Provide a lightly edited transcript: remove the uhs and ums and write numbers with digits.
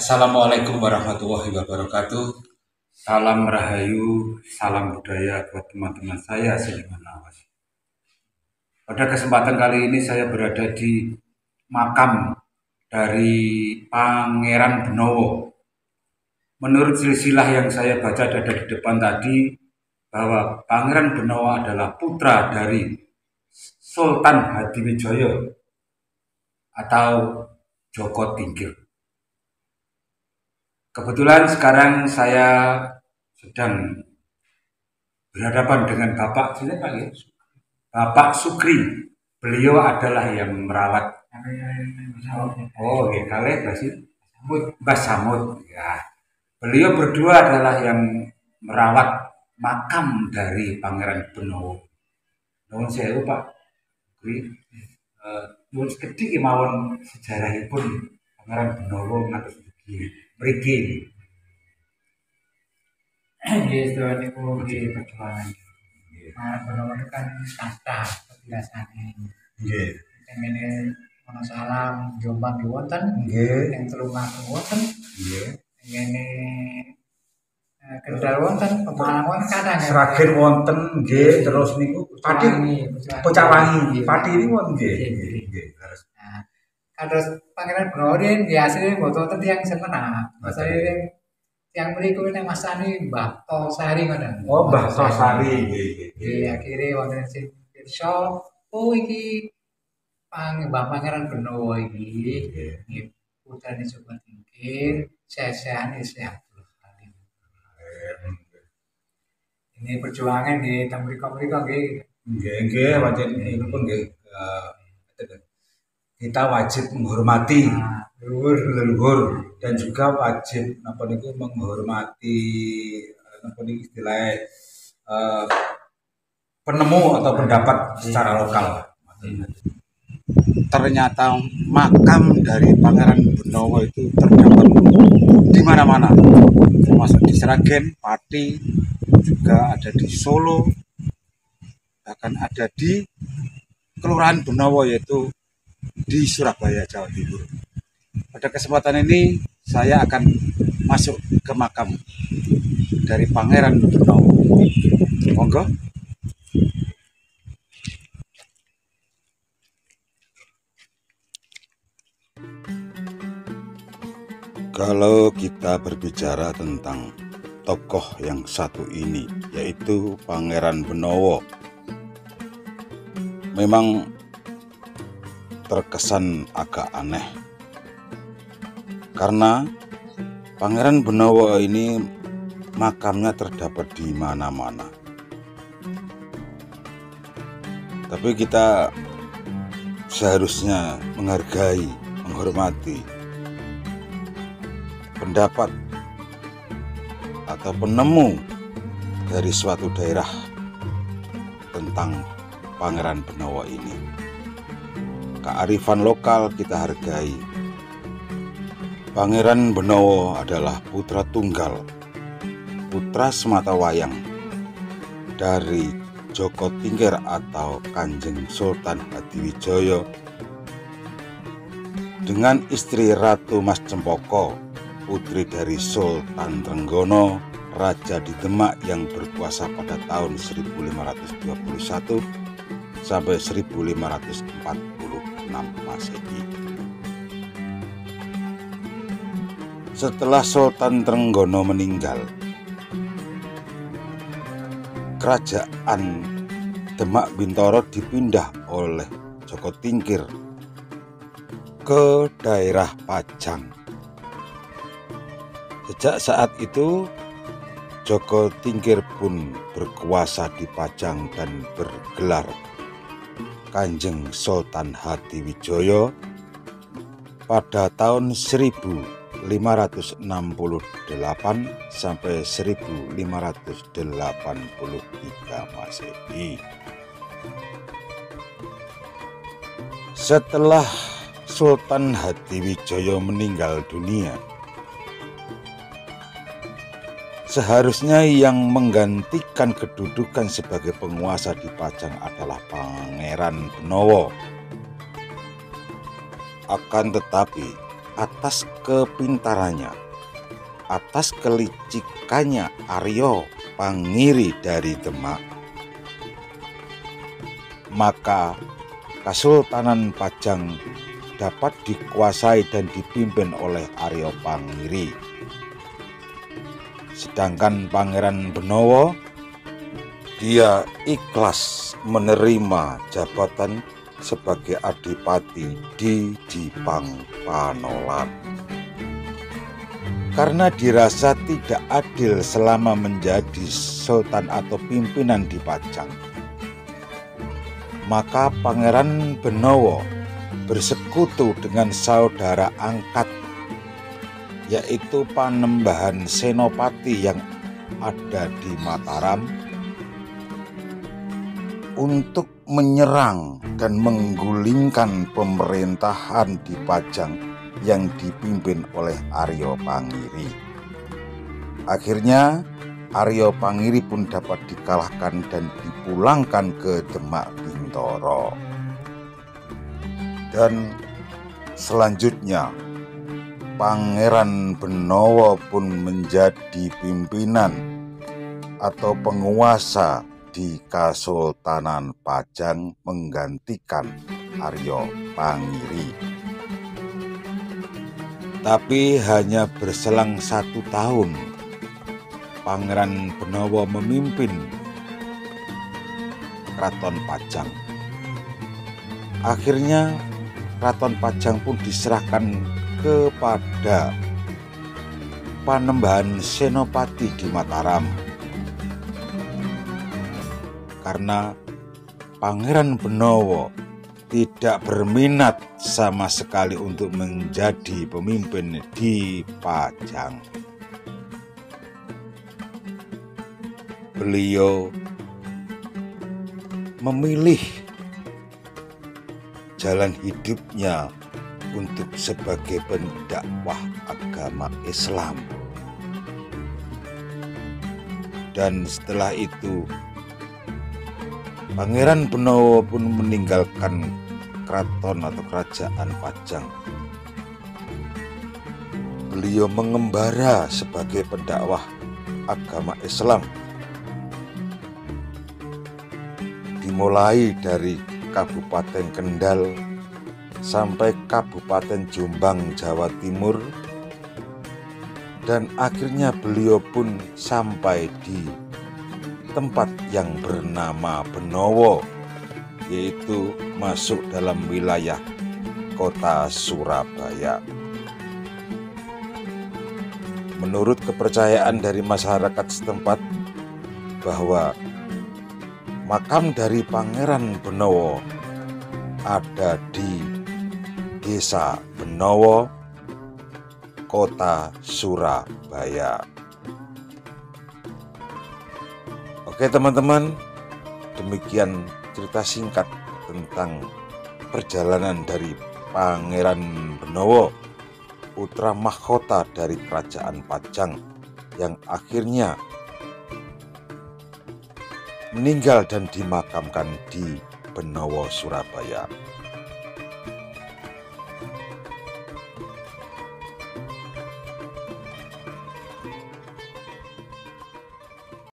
Assalamualaikum warahmatullahi wabarakatuh. Salam rahayu, salam budaya buat teman-teman saya seniman lawas. Pada kesempatan kali ini saya berada di makam dari Pangeran Benowo. Menurut silsilah yang saya baca ada di depan tadi, bahwa Pangeran Benowo adalah putra dari Sultan Hadiwijaya atau Joko Tingkir. Kebetulan sekarang saya sedang berhadapan dengan Bapak Sukri. Beliau adalah yang merawat. Oh, ya, kali Mbah Samud. Ya. Beliau berdua adalah yang merawat makam dari Pangeran Benowo. Nuwun sewu Pak Sukri. Nuwun sekedhik kemawon sejarahipun Pangeran Benowo ngantos mriki. Nggih, niku nggih perjuangan. Benowo kan kasta biasane. Nggih. Tengene ana salam Jombang wonten, Nggih. teng Tulungagung wonten. Nggih. Tengene Kendal wonten, Pemalang wonten kadang. Sragen wonten nggih, terus niku Pati Pocawangi. Pati ini wonten nggih. Nggih. Nah, kados Pangeran Benowo nggih asline mboten wonten tiyang semena. Saya yang berikut ini Mas Ani Mbah Tosari ngoten. Oh, Mbah Tosari nggih. Nggih, akhire wonten sing pirsa, oh iki Mbah Pangeran Benowo iki nggih putrane Joko Tingkir, sesehane Syekh Abdul Halim. Ini perjuangan di teng mriku nggih. Nggih, pancen pun nggih kita wajib menghormati leluhur dan juga wajib menghormati istilahnya penemu atau pendapat secara lokal. Ternyata makam dari Pangeran Benowo itu terdapat di mana-mana, termasuk di Sragen, Pati, juga ada di Solo, bahkan ada di Kelurahan Benowo yaitu di Surabaya, Jawa Timur. Pada kesempatan ini saya akan masuk ke makam dari Pangeran Benowo. Monggo. Kalau kita berbicara tentang tokoh yang satu ini, yaitu Pangeran Benowo, memang terkesan agak aneh karena Pangeran Benowo ini makamnya terdapat di mana-mana. Tapi kita seharusnya menghargai, menghormati pendapat atau penemu dari suatu daerah tentang Pangeran Benowo ini. Kearifan lokal kita hargai. Pangeran Benowo adalah putra tunggal, putra sematawayang dari Joko Tingkir atau Kanjeng Sultan Hadiwijaya dengan istri Ratu Mas Cempoko, putri dari Sultan Trenggono, Raja di Demak yang berkuasa pada tahun 1521 sampai 1546 Masehi. Setelah Sultan Trenggono meninggal, kerajaan Demak Bintoro dipindah oleh Joko Tingkir ke daerah Pajang. Sejak saat itu Joko Tingkir pun berkuasa di Pajang dan bergelar Kanjeng Sultan Hadiwijaya pada tahun 1568 sampai 1583 Masehi. Setelah Sultan Hadiwijaya meninggal dunia, seharusnya yang menggantikan kedudukan sebagai penguasa di Pajang adalah Pangeran Benowo. Akan tetapi atas kepintarannya, atas kelicikannya Arya Pangiri dari Demak, maka Kesultanan Pajang dapat dikuasai dan dipimpin oleh Arya Pangiri. Sedangkan Pangeran Benawa, dia ikhlas menerima jabatan sebagai adipati di Dipang Panolan. Karena dirasa tidak adil selama menjadi sultan atau pimpinan di Pajang, maka Pangeran Benawa bersekutu dengan saudara angkat, yaitu Panembahan Senopati yang ada di Mataram, untuk menyerang dan menggulingkan pemerintahan di Pajang yang dipimpin oleh Arya Pangiri. Akhirnya Arya Pangiri pun dapat dikalahkan dan dipulangkan ke Demak Bintoro. Dan selanjutnya Pangeran Benawa pun menjadi pimpinan atau penguasa di Kesultanan Pajang menggantikan Arya Pangiri. Tapi hanya berselang 1 tahun Pangeran Benawa memimpin Keraton Pajang. Akhirnya Keraton Pajang pun diserahkan kepada Panembahan Senopati di Mataram, karena Pangeran Benawa tidak berminat sama sekali untuk menjadi pemimpin di Pajang. Beliau memilih jalan hidupnya untuk sebagai pendakwah agama Islam. Dan setelah itu Pangeran Benawa pun meninggalkan keraton atau kerajaan Pajang. Beliau mengembara sebagai pendakwah agama Islam, dimulai dari Kabupaten Kendal sampai Kabupaten Jombang, Jawa Timur, dan akhirnya beliau pun sampai di tempat yang bernama Benowo, yaitu masuk dalam wilayah kota Surabaya. Menurut kepercayaan dari masyarakat setempat bahwa makam dari Pangeran Benawa ada di Desa Benowo, kota Surabaya. Oke teman-teman, demikian cerita singkat tentang perjalanan dari Pangeran Benawa, putra mahkota dari Kerajaan Pajang, yang akhirnya meninggal dan dimakamkan di Benowo, Surabaya.